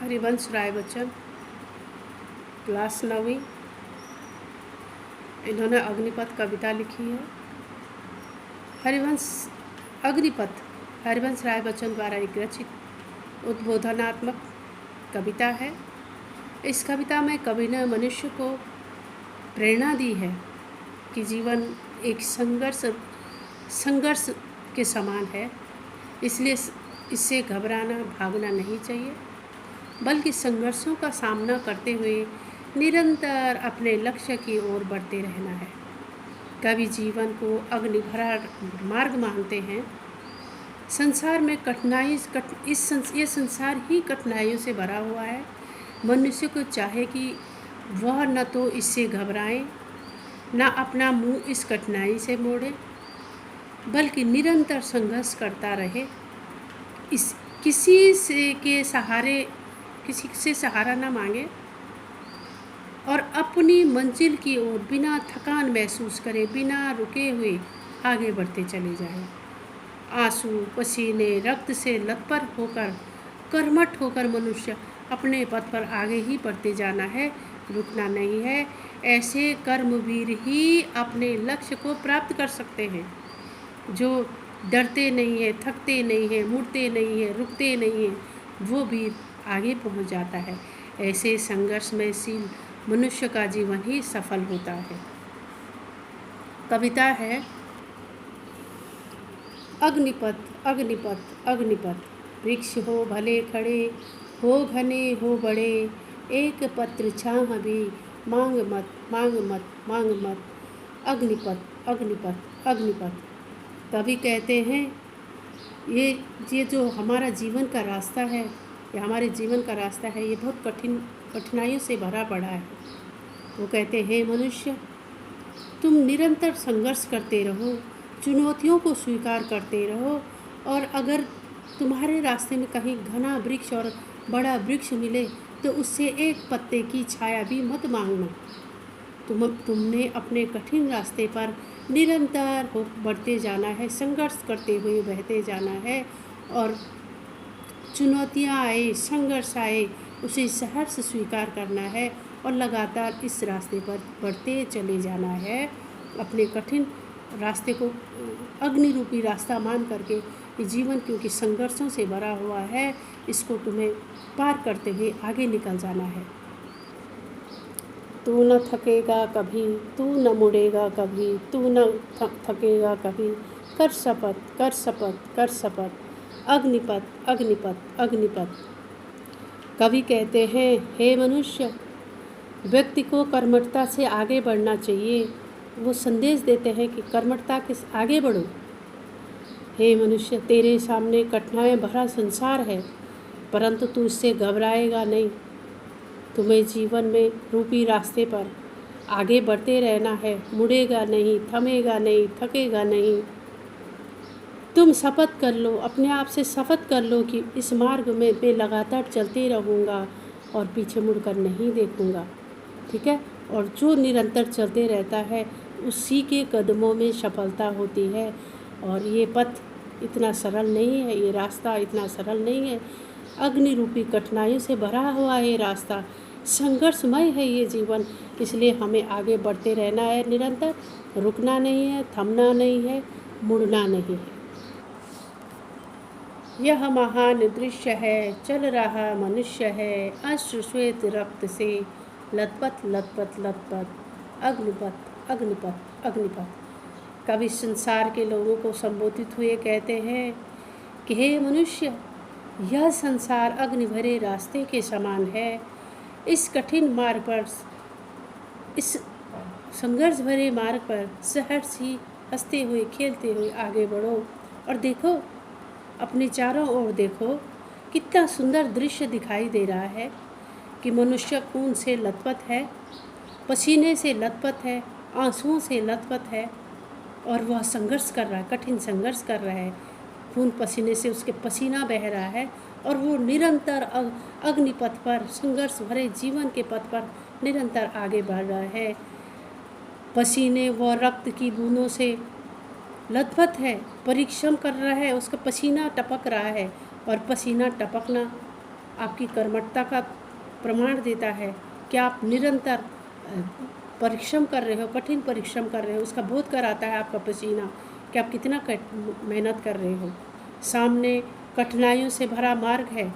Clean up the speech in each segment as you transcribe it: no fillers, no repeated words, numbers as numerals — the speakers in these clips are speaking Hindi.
हरिवंश राय बच्चन, क्लास 9वीं। इन्होंने अग्निपथ कविता लिखी है। अग्निपथ हरिवंश राय बच्चन द्वारा एक रचित उद्बोधनात्मक कविता है। इस कविता में कवि ने मनुष्य को प्रेरणा दी है कि जीवन एक संघर्ष के समान है, इसलिए इससे घबराना भागना नहीं चाहिए, बल्कि संघर्षों का सामना करते हुए निरंतर अपने लक्ष्य की ओर बढ़ते रहना है। कवि जीवन को अग्नि भरा मार्ग मानते हैं। संसार में ये संसार ही कठिनाइयों से भरा हुआ है। मनुष्य को चाहे कि वह न तो इससे घबराए, न अपना मुंह इस कठिनाई से मोड़े, बल्कि निरंतर संघर्ष करता रहे। किसी से सहारा न मांगे और अपनी मंजिल की ओर बिना थकान महसूस करे, बिना रुके हुए आगे बढ़ते चले जाएं। आंसू, पसीने, रक्त से लथपथ होकर कर्मठ होकर मनुष्य अपने पथ पर आगे ही बढ़ते जाना है, रुकना नहीं है। ऐसे कर्मवीर ही अपने लक्ष्य को प्राप्त कर सकते हैं, जो डरते नहीं है, थकते नहीं है, मुड़ते नहीं है, रुकते नहीं है, वो भी आगे पहुंच जाता है। ऐसे संघर्षमयशील मनुष्य का जीवन ही सफल होता है। कविता है अग्निपथ अग्निपथ अग्निपथ। वृक्ष हो भले खड़े, हो घने हो बड़े, एक पत्र छाह भी मांग मत मांग मत मांग मत। अग्निपथ अग्निपथ अग्निपथ। कवि कहते हैं ये जो हमारा जीवन का रास्ता है, ये बहुत कठिनाइयों से भरा पड़ा है। वो कहते हैं, मनुष्य तुम निरंतर संघर्ष करते रहो, चुनौतियों को स्वीकार करते रहो, और अगर तुम्हारे रास्ते में कहीं घना वृक्ष और बड़ा वृक्ष मिले तो उससे एक पत्ते की छाया भी मत मांगना। तुमने अपने कठिन रास्ते पर निरंतर बढ़ते जाना है, संघर्ष करते हुए बहते जाना है, और चुनौतियाँ आए, संघर्ष आए, उसे सहर्ष स्वीकार करना है और लगातार इस रास्ते पर बढ़ते चले जाना है। अपने कठिन रास्ते को अग्नि रूपी रास्ता मान करके, ये जीवन क्योंकि संघर्षों से भरा हुआ है, इसको तुम्हें पार करते हुए आगे निकल जाना है। तू न थकेगा कभी, तू न मुड़ेगा कभी, तू न थकेगा कभी, कर शपथ कर शपथ कर शपथ। अग्निपथ अग्निपथ अग्निपथ। कवि कहते हैं, हे मनुष्य, व्यक्ति को कर्मठता से आगे बढ़ना चाहिए। वो संदेश देते हैं कि कर्मठता के आगे बढ़ो। हे मनुष्य, तेरे सामने कठिनाई भरा संसार है, परंतु तू इससे घबराएगा नहीं। तुम्हें जीवन में रूपी रास्ते पर आगे बढ़ते रहना है, मुड़ेगा नहीं, थमेगा नहीं, थकेगा नहीं। तुम शपथ कर लो, अपने आप से शपथ कर लो कि इस मार्ग में मैं लगातार चलते रहूँगा और पीछे मुड़कर नहीं देखूँगा। ठीक है? और जो निरंतर चलते रहता है, उसी के कदमों में सफलता होती है। और ये पथ इतना सरल नहीं है, ये रास्ता इतना सरल नहीं है। अग्नि रूपी कठिनाइयों से भरा हुआ है ये रास्ता, संघर्षमय है ये जीवन। इसलिए हमें आगे बढ़ते रहना है, निरंतर रुकना नहीं है, थमना नहीं है, मुड़ना नहीं है। यह महान दृश्य है, चल रहा मनुष्य है, अश्रु श्वेत रक्त से लथपथ लथपथ लथपथ। अग्निपथ अग्निपथ अग्निपथ। कवि संसार के लोगों को संबोधित हुए कहते हैं कि हे मनुष्य, यह संसार अग्नि भरे रास्ते के समान है। इस कठिन मार्ग पर, इस संघर्ष भरे मार्ग पर सहर्ष ही हंसते हुए खेलते हुए आगे बढ़ो। और देखो, अपने चारों ओर देखो, कितना सुंदर दृश्य दिखाई दे रहा है कि मनुष्य खून से लथपथ है, पसीने से लथपथ है, आंसुओं से लथपथ है, और वह संघर्ष कर रहा है, कठिन संघर्ष कर रहा है। खून पसीने से उसके पसीना बह रहा है, और वो निरंतर अग्निपथ पर, संघर्ष भरे जीवन के पथ पर निरंतर आगे बढ़ रहा है। पसीने व रक्त की बूंदों से लथपथ है, परिश्रम कर रहा है, उसका पसीना टपक रहा है, और पसीना टपकना आपकी कर्मठता का प्रमाण देता है कि आप निरंतर परिश्रम कर रहे हो, कठिन परिश्रम कर रहे हो। उसका बोध कराता है आपका पसीना कि आप कितना मेहनत कर रहे हो। सामने कठिनाइयों से भरा मार्ग है,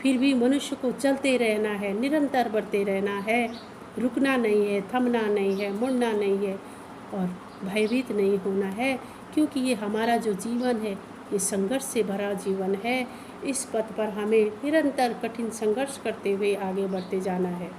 फिर भी मनुष्य को चलते रहना है, निरंतर बढ़ते रहना है, रुकना नहीं है, थमना नहीं है, मुड़ना नहीं है और भयभीत नहीं होना है, क्योंकि ये हमारा जो जीवन है ये संघर्ष से भरा जीवन है। इस पथ पर हमें निरंतर कठिन संघर्ष करते हुए आगे बढ़ते जाना है।